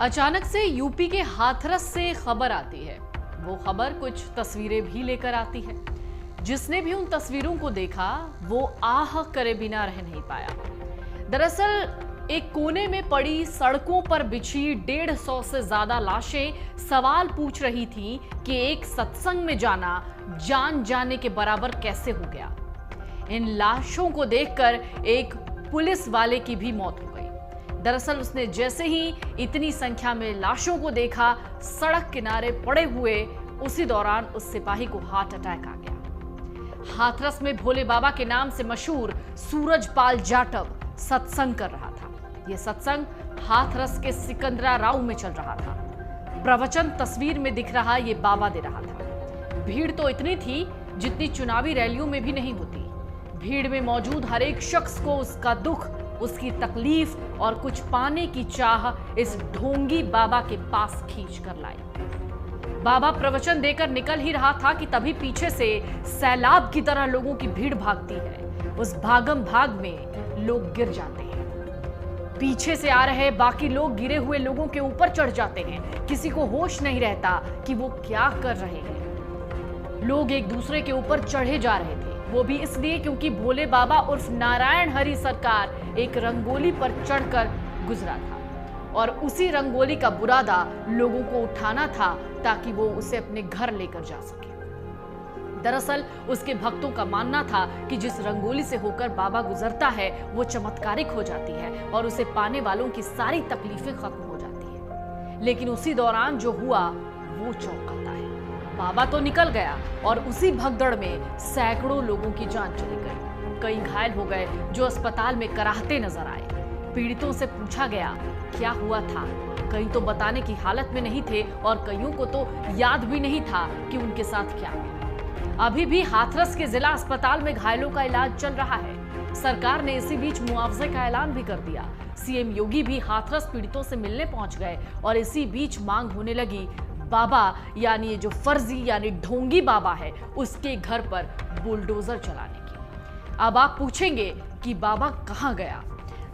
अचानक से यूपी के हाथरस से खबर आती है। वो खबर कुछ तस्वीरें भी लेकर आती है। जिसने भी उन तस्वीरों को देखा वो आह करे बिना रह नहीं पाया। दरअसल एक कोने में पड़ी सड़कों पर बिछी 150 से ज्यादा लाशें सवाल पूछ रही थीं कि एक सत्संग में जाना जान जाने के बराबर कैसे हो गया। इन लाशों को देखकर एक पुलिस वाले की भी मौत हो गई। दरअसल उसने जैसे ही इतनी संख्या में लाशों को देखा, सड़क किनारे पड़े हुए, उसी दौरान उस सिपाही को हार्ट अटैक आ गया। हाथरस में भोले बाबा के नाम से मशहूर सूरजपाल जाटव सत्संग कर रहा था। यह सत्संग हाथरस के सिकंदरा राव में चल रहा था। प्रवचन तस्वीर में दिख रहा ये बाबा दे रहा था। भीड़ तो इतनी थी जितनी चुनावी रैलियों में भी नहीं होती। भीड़ में मौजूद हर एक शख्स को उसका दुख, उसकी तकलीफ और कुछ पाने की चाह इस ढोंगी बाबा के पास खींच कर लाई। बाबा प्रवचन देकर निकल ही रहा था कि तभी पीछे से सैलाब की तरह लोगों की भीड़ भागती है। उस भागम भाग में लोग गिर जाते हैं। पीछे से आ रहे बाकी लोग गिरे हुए लोगों के ऊपर चढ़ जाते हैं। किसी को होश नहीं रहता कि वो क्या कर रहे हैं। लोग एक दूसरे के ऊपर चढ़े जा रहे थे, वो भी इसलिए क्योंकि भोले बाबा उर्फ नारायण हरि सरकार एक रंगोली पर चढ़कर गुजरा था और उसी रंगोली का बुरादा लोगों को उठाना था ताकि वो उसे अपने घर लेकर जा सके। दरअसल उसके भक्तों का मानना था कि जिस रंगोली से होकर बाबा गुजरता है वो चमत्कारिक हो जाती है और उसे पाने वालों की सारी तकलीफें खत्म हो जाती है। लेकिन उसी दौरान जो हुआ वो चौंकाता है। बाबा तो निकल गया और उसी भगदड़ में सैकड़ों लोगों की जान चली गई। कई घायल हो गए जो अस्पताल में कराहते नजर आए। पीड़ितों से पूछा गया क्या हुआ था। कई तो बताने की हालत में नहीं थे और कईयों को तो याद भी नहीं था कि उनके साथ क्या हुआ। अभी भी हाथरस के जिला अस्पताल में घायलों का इलाज चल रहा है। सरकार ने इसी बीच मुआवजे का ऐलान भी कर दिया। सीएम योगी भी हाथरस पीड़ितों से मिलने पहुंच गए और इसी बीच मांग होने लगी बाबा यानी ये जो फर्जी यानी ढोंगी बाबा है उसके घर पर बुलडोजर चलाने की। अब आप पूछेंगे कि बाबा कहां गया।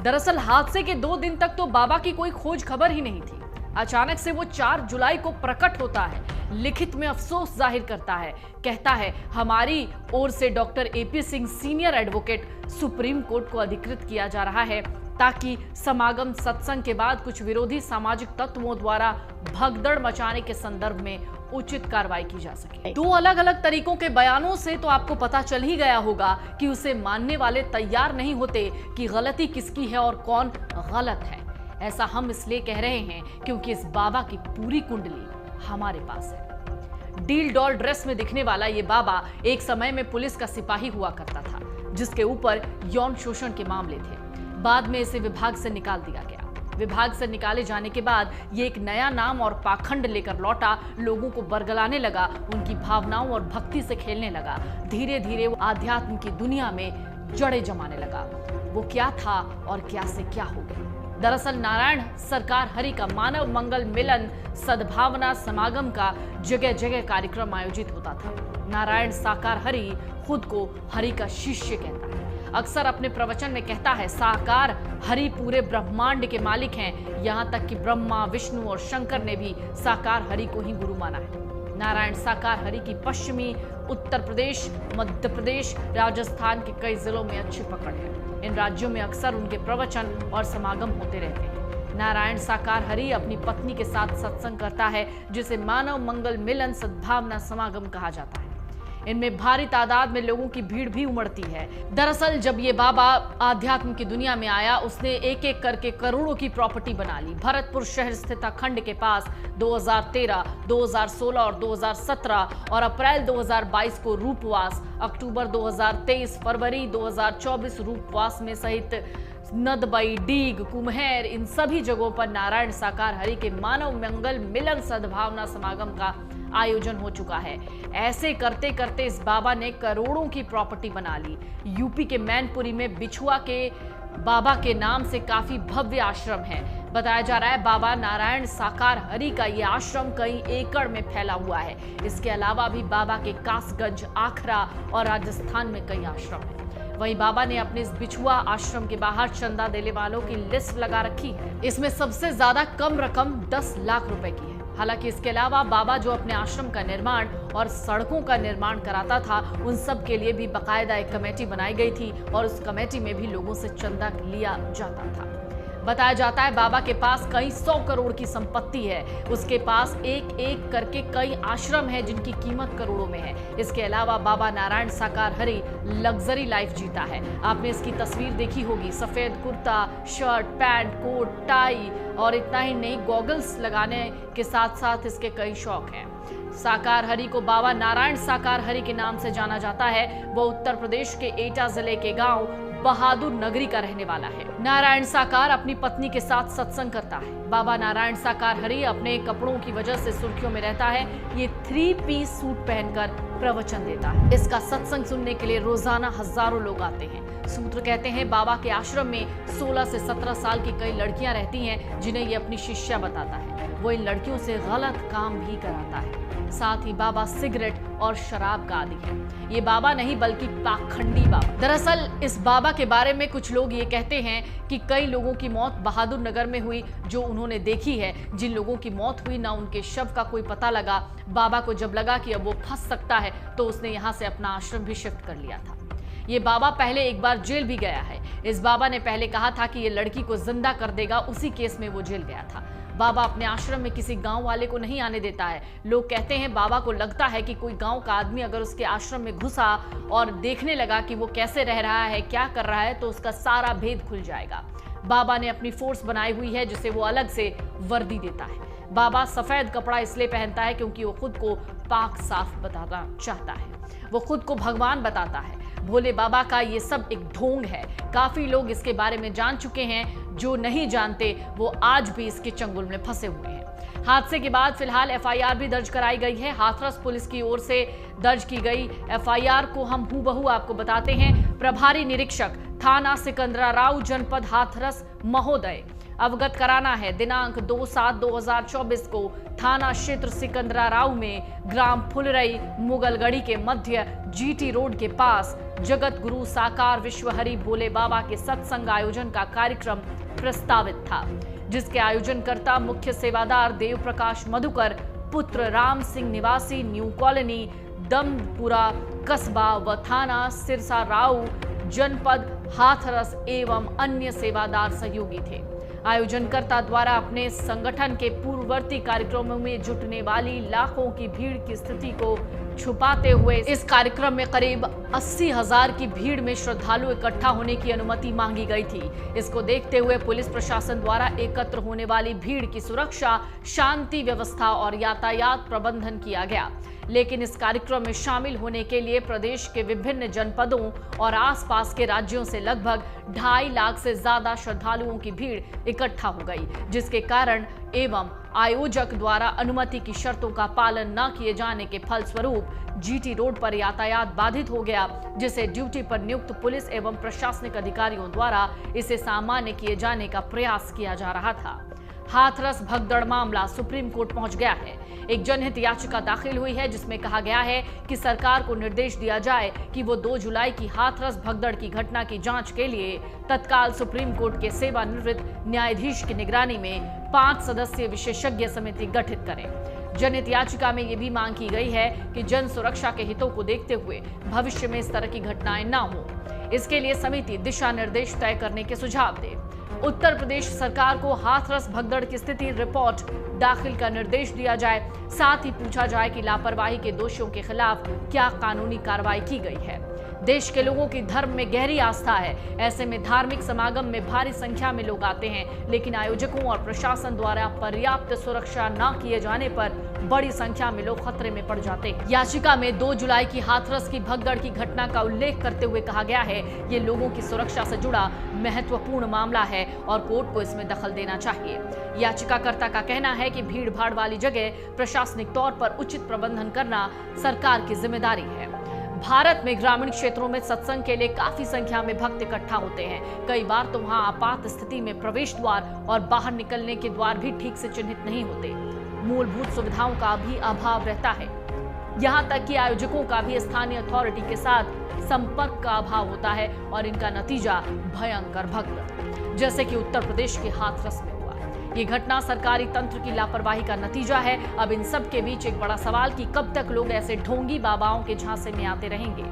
दरअसल हादसे के 2 दिन तक तो बाबा की कोई खोज खबर ही नहीं थी। अचानक से वो 4 जुलाई को प्रकट होता है, लिखित में अफसोस जाहिर करता है, कहता है हमारी ओर से doctor AP Singh senior advocate supreme court को अधिकृत किया जा रहा है ताकि समागम सत्संग के बाद कुछ विरोधी सामाजिक तत्वों द्वारा भगदड़ मचाने के संदर्भ में उचित कार्रवाई की जा सके। 2 अलग अलग तरीकों के बयानों से तो आपको पता चल ही गया होगा कि उसे मानने वाले तैयार नहीं होते कि गलती किसकी है और कौन गलत है। ऐसा हम इसलिए कह रहे हैं क्योंकि इस बाबा की पूरी कुंडली हमारे पास है। डील डॉल ड्रेस में दिखने वाला ये बाबा एक समय में पुलिस का सिपाही हुआ करता था जिसके ऊपर यौन शोषण के मामले थे। बाद में इसे विभाग से निकाल दिया गया। विभाग से निकाले जाने के बाद ये एक नया नाम और पाखंड लेकर लौटा, लोगों को बरगलाने लगा, उनकी भावनाओं और भक्ति से खेलने लगा। धीरे धीरे वो आध्यात्म की दुनिया में जड़ें जमाने लगा। वो क्या था और क्या से क्या हो गया। दरअसल नारायण सरकार हरि का मानव मंगल मिलन सद्भावना समागम का जगह जगह कार्यक्रम आयोजित होता था। नारायण साकार हरि खुद को हरि का शिष्य कहता है। अक्सर अपने प्रवचन में कहता है साकार हरि पूरे ब्रह्मांड के मालिक हैं। यहाँ तक कि ब्रह्मा, विष्णु और शंकर ने भी साकार हरि को ही गुरु माना है। नारायण साकार हरि की पश्चिमी उत्तर प्रदेश, मध्य प्रदेश, राजस्थान के कई जिलों में अच्छी पकड़ है। इन राज्यों में अक्सर उनके प्रवचन और समागम होते रहते हैं। नारायण साकार हरि अपनी पत्नी के साथ सत्संग करता है जिसे मानव मंगल मिलन सद्भावना समागम कहा जाता है। इनमें भारी तादाद में लोगों की भीड़ भी उमड़ती है। दरअसल जब ये बाबा आध्यात्म की दुनिया में आया उसने एक एक करके करोड़ों की प्रॉपर्टी बना ली। भरतपुर शहर स्थित खंड के पास 2013, 2016 और 2017 और अप्रैल 2022 को रूपवास, अक्टूबर 2023, फरवरी 2024 रूपवास में सहित नदबई, डीग, कुम्हेर इन सभी जगहों पर नारायण साकार हरि के मानव मंगल मिलन सद्भावना समागम का आयोजन हो चुका है। ऐसे करते करते इस बाबा ने करोड़ों की प्रॉपर्टी बना ली। यूपी के मैनपुरी में बिछुआ के बाबा के नाम से काफी भव्य आश्रम है। बताया जा रहा है बाबा नारायण साकार हरि का ये आश्रम कई एकड़ में फैला हुआ है। इसके अलावा भी बाबा के कासगंज, आखरा और राजस्थान में कई आश्रम है। वहीं बाबा ने अपने इस बिछुआ आश्रम के बाहर चंदा देने वालों की लिस्ट लगा रखी है। इसमें सबसे ज्यादा कम रकम 10 लाख रुपए की है। हालांकि इसके अलावा बाबा जो अपने आश्रम का निर्माण और सड़कों का निर्माण कराता था, उन सब के लिए भी बकायदा एक कमेटी बनाई गई थी और उस कमेटी में भी लोगों से चंदा लिया जाता था। बताया जाता है बाबा के पास कई 100 करोड़ की संपत्ति है। उसके पास एक एक करके कई आश्रम है जिनकी कीमत करोड़ों में है। इसके अलावा बाबा नारायण साकार हरि लग्जरी लाइफ जीता है। आपने इसकी तस्वीर देखी होगी, सफेद kurta, shirt, pant, coat, tie और इतना ही नहीं, गॉगल्स लगाने के साथ साथ इसके कई शौक हैं। साकार हरि को बाबा नारायण साकार हरि के नाम से जाना जाता है। वो उत्तर प्रदेश के एटा जिले के गांव बहादुर नगरी का रहने वाला है। नारायण साकार अपनी पत्नी के साथ सत्संग करता है। बाबा नारायण साकार हरि अपने कपड़ों की वजह से सुर्खियों में रहता है। ये 3 पीस सूट पहनकर प्रवचन देता है। इसका सत्संग सुनने के लिए रोजाना हजारों लोग आते हैं। सूत्र कहते हैं बाबा के आश्रम में 16 से 17 साल की कई लड़कियां रहती हैं जिन्हें ये अपनी शिष्या बताता है। वो इन लड़कियों से गलत काम भी कराता है। साथ ही बाबा सिगरेट और शराब का आदी है। ये बाबा नहीं बल्कि पाखंडी बाबा। दरअसल इस बाबा के बारे में कुछ लोग ये कहते हैं कि कई लोगों की मौत बहादुर नगर में हुई जो उन्होंने देखी है। जिन लोगों की मौत हुई ना उनके शव का कोई पता लगा। बाबा को जब लगा कि अब वो फंस सकता है तो उसने यहाँ से अपना आश्रम भी शिफ्ट कर लिया था। ये बाबा पहले एक बार जेल भी गया है। इस बाबा ने पहले कहा था कि ये लड़की को जिंदा कर देगा, उसी केस में वो जेल गया था। बाबा अपने आश्रम में किसी गांव वाले को नहीं आने देता है। लोग कहते हैं बाबा को लगता है कि कोई गांव का आदमी अगर उसके आश्रम में घुसा और देखने लगा कि वो कैसे रह रहा है, क्या कर रहा है, तो उसका सारा भेद खुल जाएगा। बाबा ने अपनी फोर्स बनाई हुई है जिसे वो अलग से वर्दी देता है। बाबा सफेद कपड़ा इसलिए पहनता है क्योंकि वो खुद को पाक साफ बताना चाहता है। वो खुद को भगवान बताता है। भोले बाबा का ये सब एक ढोंग है। काफी लोग इसके बारे में जान चुके हैं। जो नहीं जानते वो आज भी इसके चंगुल में फंसे हुए हैं। हादसे के बाद फिलहाल एफआईआर भी दर्ज कराई गई है। हाथरस पुलिस की ओर से दर्ज की गई एफआईआर को हम हूबहू आपको बताते हैं। प्रभारी निरीक्षक थाना सिकंदराराव जनपद हाथरस महोदय अवगत कराना है। दिनांक 2/7/2024 को थाना क्षेत्र सिकंदराराव में ग्राम फुलरई मुगलगढ़ी के मध्य जीटी रोड के पास जगत गुरु साकार विश्वहरि भोले बाबा के सत्संग आयोजन का कार्यक्रम प्रस्तावित था, जिसके आयोजनकर्ता मुख्य सेवादार देव प्रकाश मधुकर पुत्र राम सिंह निवासी न्यू कॉलोनी दमपुरा कस्बा व थाना सिरसा राव जनपद हाथरस एवं अन्य सेवादार सहयोगी थे। आयोजनकर्ता द्वारा अपने संगठन के पूर्ववर्ती कार्यक्रमों में जुटने वाली लाखों की भीड़ की स्थिति को छुपाते हुए इस कार्यक्रम में करीब 80,000 की भीड़ में श्रद्धालु इकट्ठा होने की अनुमति मांगी गई थी। इसको देखते हुए पुलिस प्रशासन द्वारा एकत्र होने वाली भीड़ की सुरक्षा, शांति व्यवस्था और यातायात प्रबंधन किया गया। लेकिन इस कार्यक्रम में शामिल होने के लिए प्रदेश के विभिन्न जनपदों और आसपास के राज्यों से लगभग 2.5 लाख से ज्यादा श्रद्धालुओं की भीड़ इकट्ठा हो गई, जिसके कारण एवं आयोजक द्वारा अनुमति की शर्तों का पालन न किए जाने के फलस्वरूप जीटी रोड पर यातायात बाधित हो गया, जिसे ड्यूटी पर नियुक्त पुलिस एवं प्रशासनिक अधिकारियों द्वारा इसे सामान्य किए जाने का प्रयास किया जा रहा था। हाथरस भगदड़ मामला सुप्रीम कोर्ट पहुंच गया है। एक जनहित याचिका दाखिल हुई है जिसमें कहा गया है कि सरकार को निर्देश दिया जाए कि वो 2 जुलाई की हाथरस भगदड़ की घटना की जांच के लिए तत्काल सुप्रीम कोर्ट के सेवानिवृत्त न्यायाधीश की निगरानी में 5 सदस्यीय विशेषज्ञ समिति गठित करें। जनहित याचिका में ये भी मांग की गई है कि जन सुरक्षा के हितों को देखते हुए भविष्य में इस तरह की घटनाएं न हो। इसके लिए समिति दिशा निर्देश तय करने के सुझाव दे। उत्तर प्रदेश सरकार को हाथरस भगदड़ की स्थिति रिपोर्ट दाखिल का निर्देश दिया जाए। साथ ही पूछा जाए कि लापरवाही के दोषियों के खिलाफ क्या कानूनी कार्रवाई की गई है। देश के लोगों की धर्म में गहरी आस्था है। ऐसे में धार्मिक समागम में भारी संख्या में लोग आते हैं, लेकिन आयोजकों और प्रशासन द्वारा पर्याप्त सुरक्षा न किए जाने पर बड़ी संख्या में लोग खतरे में पड़ जाते हैं। याचिका में 2 जुलाई की हाथरस की भगदड़ की घटना का उल्लेख करते हुए कहा गया है, ये लोगों की सुरक्षा से जुड़ा महत्वपूर्ण मामला है और कोर्ट को इसमें दखल देना चाहिए। याचिकाकर्ता का कहना है कि भीड़ भाड़ वाली जगह प्रशासनिक तौर पर उचित प्रबंधन करना सरकार की जिम्मेदारी है। भारत में ग्रामीण क्षेत्रों में सत्संग के लिए काफी संख्या में भक्त इकट्ठा होते हैं। कई बार तो वहां आपात स्थिति में प्रवेश द्वार और बाहर निकलने के द्वार भी ठीक से चिन्हित नहीं होते। मूलभूत सुविधाओं का भी अभाव रहता है। यहाँ तक कि आयोजकों का भी स्थानीय अथॉरिटी के साथ संपर्क का अभाव होता है और इनका नतीजा भयंकर भगदड़, जैसे कि उत्तर प्रदेश के हाथरस में हुआ। ये घटना सरकारी तंत्र की लापरवाही का नतीजा है। अब इन सब के बीच एक बड़ा सवाल कि कब तक लोग ऐसे ढोंगी बाबाओं के झांसे में आते रहेंगे।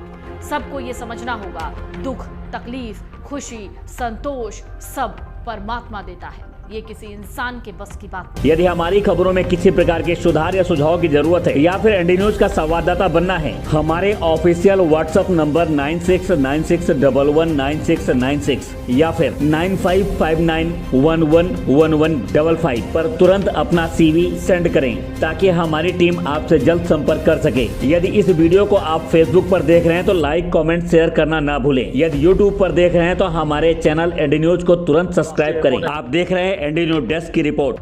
सबको ये समझना होगा, दुख, तकलीफ, खुशी, संतोष सब परमात्मा देता है, ये किसी इंसान के बस की बात नहीं। यदि हमारी खबरों में किसी प्रकार के सुधार या सुझाव की जरूरत है या फिर एनडी न्यूज का संवाददाता बनना है, हमारे ऑफिशियल व्हाट्सएप नंबर 9696119696 या फिर 9559111155 पर तुरंत अपना CV सेंड करें ताकि हमारी टीम आपसे जल्द संपर्क कर सके। यदि इस वीडियो को आप फेसबुक पर देख रहे हैं तो लाइक, कमेंट, शेयर करना ना भूलें। यदि यूट्यूब पर देख रहे हैं तो हमारे चैनल एनडी न्यूज को तुरंत सब्सक्राइब करें। आप देख रहे हैं एनडी न्यूज डेस्क की रिपोर्ट।